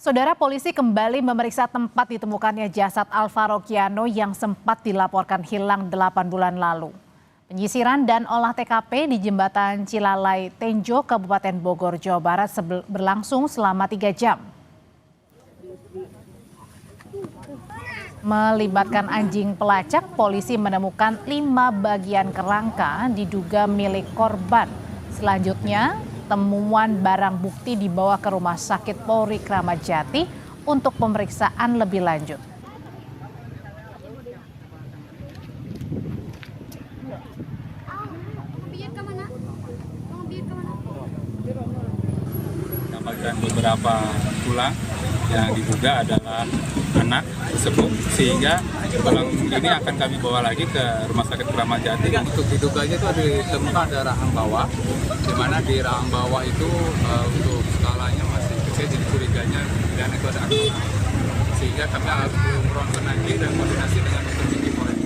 Saudara, polisi kembali memeriksa tempat ditemukannya jasad Alvaro Kiano yang sempat dilaporkan hilang 8 bulan lalu. Penyisiran dan olah TKP di jembatan Cilalai Tenjo, Kabupaten Bogor, Jawa Barat berlangsung selama 3 jam. Melibatkan anjing pelacak, polisi menemukan 5 bagian kerangka diduga milik korban. Selanjutnya, temuan barang bukti dibawa ke Rumah Sakit Polri Kramat Jati untuk pemeriksaan lebih lanjut. Dapatkan beberapa tulang yang diduga adalah anak tersebut, sehingga tulang ini akan kami bawa lagi ke Rumah Sakit Kramat Jati. Untuk diduganya itu ditemukan ada rahang bawah, di mana di rahang bawah itu untuk skalanya masih kecil, jadi curiganya dan itu ada anak, sehingga kami harus ronsen lagi dan koordinasi dengan petinggi Polres.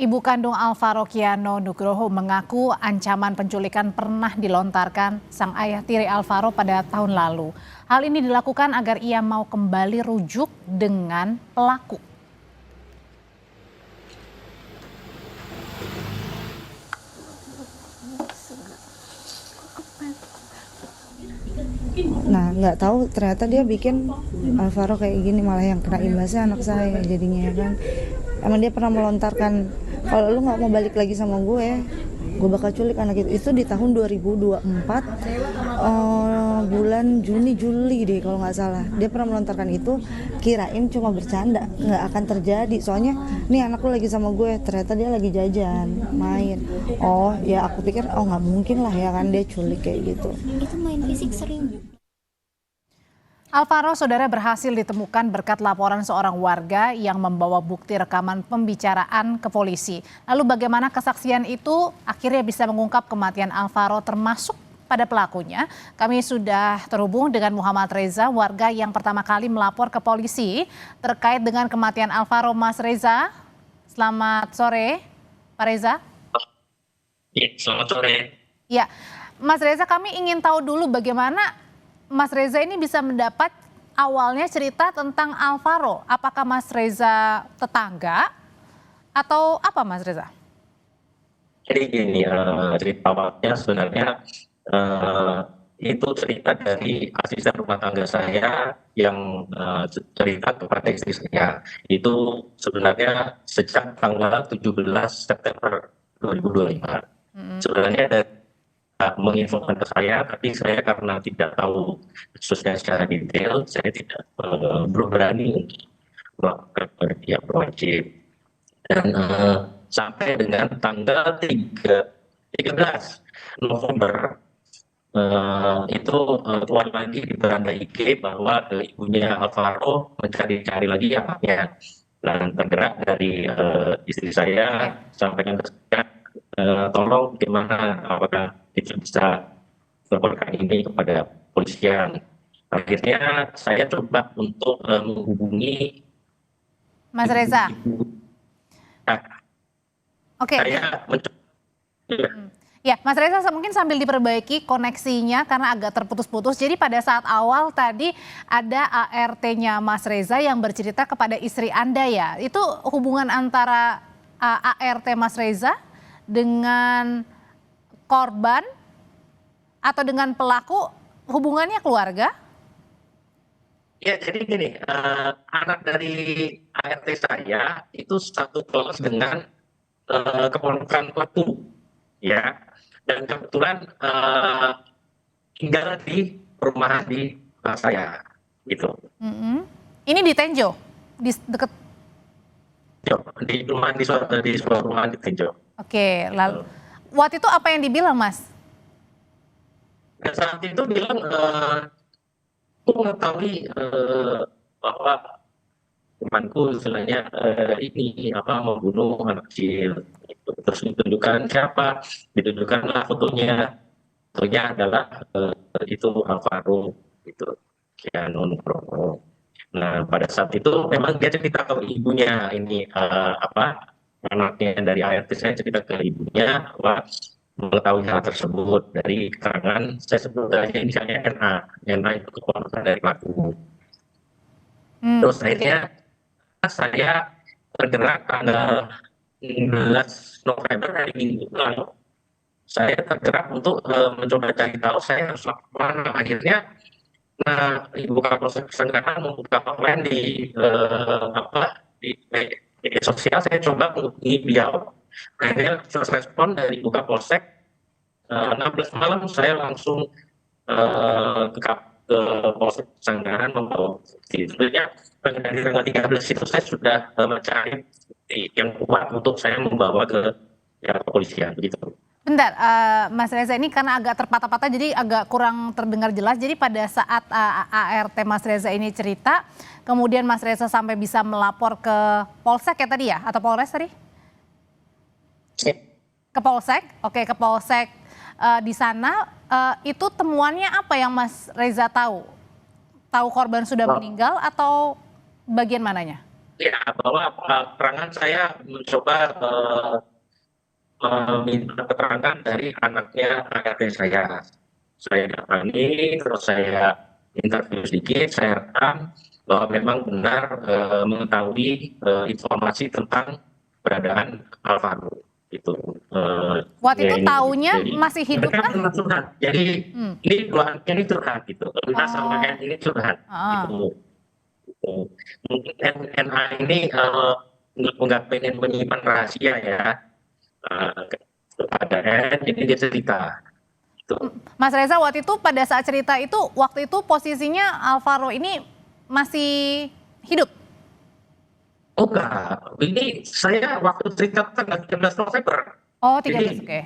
Ibu kandung Alvaro Kiano, Nugroho, mengaku ancaman penculikan pernah dilontarkan sang ayah tiri Alvaro pada tahun lalu. Hal ini dilakukan agar ia mau kembali rujuk dengan pelaku. Nah, nggak tahu ternyata dia bikin Alvaro kayak gini, malah yang kena imbasnya anak saya jadinya, ya kan. Emang dia pernah melontarkan, kalau lu nggak mau balik lagi sama gue bakal culik anak itu di tahun 2024 bulan Juni-Juli deh kalau nggak salah. Dia pernah melontarkan itu, kirain cuma bercanda, nggak akan terjadi. Soalnya nih anak lu lagi sama gue, ternyata dia lagi jajan, main. Oh ya, aku pikir oh nggak mungkin lah ya kan dia culik kayak gitu. Itu main fisik sering. Alvaro, saudara, berhasil ditemukan berkat laporan seorang warga yang membawa bukti rekaman pembicaraan ke polisi. Lalu bagaimana kesaksian itu akhirnya bisa mengungkap kematian Alvaro termasuk pada pelakunya? Kami sudah terhubung dengan Muhammad Reza, warga yang pertama kali melapor ke polisi terkait dengan kematian Alvaro. Mas Reza, selamat sore, Pak Reza. Ya, selamat sore. Ya, Mas Reza, kami ingin tahu dulu bagaimana Mas Reza ini bisa mendapat awalnya cerita tentang Alvaro. Apakah Mas Reza tetangga atau apa, Mas Reza? Jadi gini, cerita awalnya sebenarnya itu cerita dari asisten rumah tangga saya yang cerita kepada istri saya. Itu sebenarnya sejak tanggal 17 September 2025. Sebenarnya ada menginfokan ke saya, tapi saya karena tidak tahu khususnya secara detail, saya tidak belum berani untuk melakukan pihak berwajib. Dan sampai dengan tanggal 13 November itu keluar lagi di beranda IG bahwa ibunya Alvaro mencari-cari lagi anaknya. Dan tergerak dari istri saya sampaikan ke saya, tolong gimana, apakah kita bisa laporkan ini kepada polisian. Akhirnya saya coba untuk menghubungi Mas Reza. Oke. Saya mencoba. Ya, Mas Reza, mungkin sambil diperbaiki koneksinya karena agak terputus-putus. Jadi pada saat awal tadi ada ART-nya Mas Reza yang bercerita kepada istri Anda ya. Itu hubungan antara ART Mas Reza dengan korban atau dengan pelaku, hubungannya keluarga? Ya, jadi gini, anak dari ART saya itu satu kelas dengan keponakan pelaku, ya. Dan kebetulan tinggal di perumahan di saya, gitu. Ini di Tenjo, di dekat. Di perumahan di sebuah perumahan di Tenjo. Oke, lalu waktu itu apa yang dibilang, Mas? Dan saat itu bilang, aku mengetahui bahwa temanku istilahnya ini membunuh anak kecil. Terus ditunjukkan siapa, ditunjukkanlah fotonya adalah itu Alvaro, itu Kiano Nugroho. Nah, pada saat itu memang dia cerita ke ibunya ini anaknya dari ART saya cerita ke ibunya bahwa mengetahui hal tersebut dari keterangan, saya sebut aja misalnya NA itu keponakan dari pelaku. Terus akhirnya saya tergerak tanggal 16 November hari Minggu lalu. Saya tergerak untuk mencoba cari tahu saya harus lakukan mana. Akhirnya, Ibu Kapolsek Sengganan membuka hotline di media sosial. Saya coba menghubungi beliau. Akhirnya first respon dari Ibu Kapolsek 16 malam saya langsung ke Polsek Sanggaran membawa bukti. Sebenarnya dari tanggal 13 itu saya sudah mencari bukti yang kuat untuk saya membawa ke kepolisian begitu. Bentar, Mas Reza, ini karena agak terpatah-patah jadi agak kurang terdengar jelas. Jadi pada saat ART Mas Reza ini cerita, kemudian Mas Reza sampai bisa melapor ke Polsek ya tadi ya? Atau Polres tadi? Ke Polsek, oke, ke Polsek di sana. Itu temuannya apa yang Mas Reza tahu? Tahu korban sudah meninggal atau bagian mananya? Ya, bahwa keterangan saya mencoba meminta keterangan dari anaknya ART saya. Saya datangi, terus saya interview sedikit, saya rekam bahwa memang benar mengetahui informasi tentang keberadaan Alvaro. Itu. Waktu itu taunya masih hidup kan? Curhat. Jadi ini dua ini curhat gitu. Entah sama ini curhat. Gitu. Mungkin NA ini nggak pengen menyimpan rahasia ya. Kepada jadi dia cerita. Mas Reza, waktu itu pada saat cerita itu, waktu itu posisinya Alvaro ini masih hidup? Oh enggak, ini saya waktu cerita tanggal 13 November. Oh 13, oke.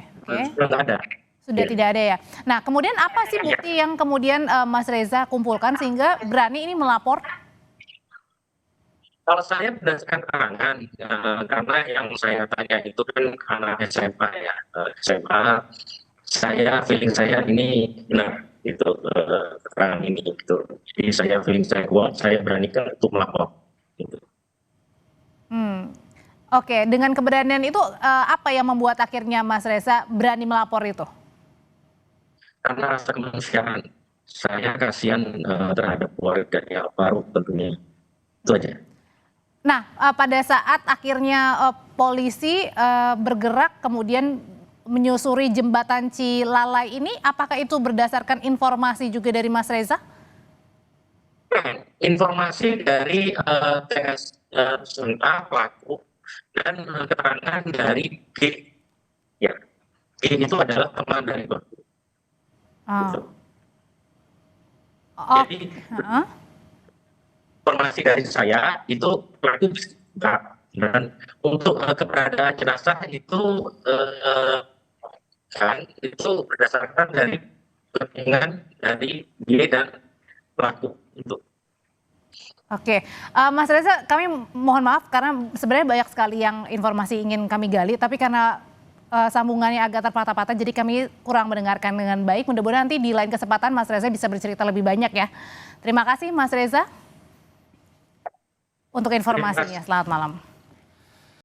Sudah nggak ada. Sudah tidak ada ya. Nah kemudian apa sih bukti yang kemudian Mas Reza kumpulkan sehingga berani ini melapor? Kalau saya berdasarkan keterangan, karena yang saya tanya itu kan anak SMA ya, SMA, feeling saya ini benar, itu keterangan ini gitu. Jadi feeling saya kuat, saya beranikan untuk melapor. Gitu. Oke, dengan keberanian itu apa yang membuat akhirnya Mas Reza berani melapor itu? Karena rasa kemanusiaan, saya kasihan terhadap keluarganya Alvaro tentunya, itu aja. Nah, pada saat akhirnya polisi bergerak kemudian menyusuri jembatan Cilalai ini, apakah itu berdasarkan informasi juga dari Mas Reza? Informasi dari TS pelaku dan keterangan dari G. Ya, G itu adalah teman dari pelaku. Gitu. Jadi informasi dari saya itu pelaku dan untuk keberadaan jenazah itu itu berdasarkan dari kepentingan dari dia dan pelaku itu. Oke, Mas Reza, kami mohon maaf karena sebenarnya banyak sekali yang informasi ingin kami gali, tapi karena sambungannya agak terpatah-patah, jadi kami kurang mendengarkan dengan baik. Mudah-mudahan nanti di lain kesempatan Mas Reza bisa bercerita lebih banyak ya. Terima kasih Mas Reza untuk informasinya. Selamat malam.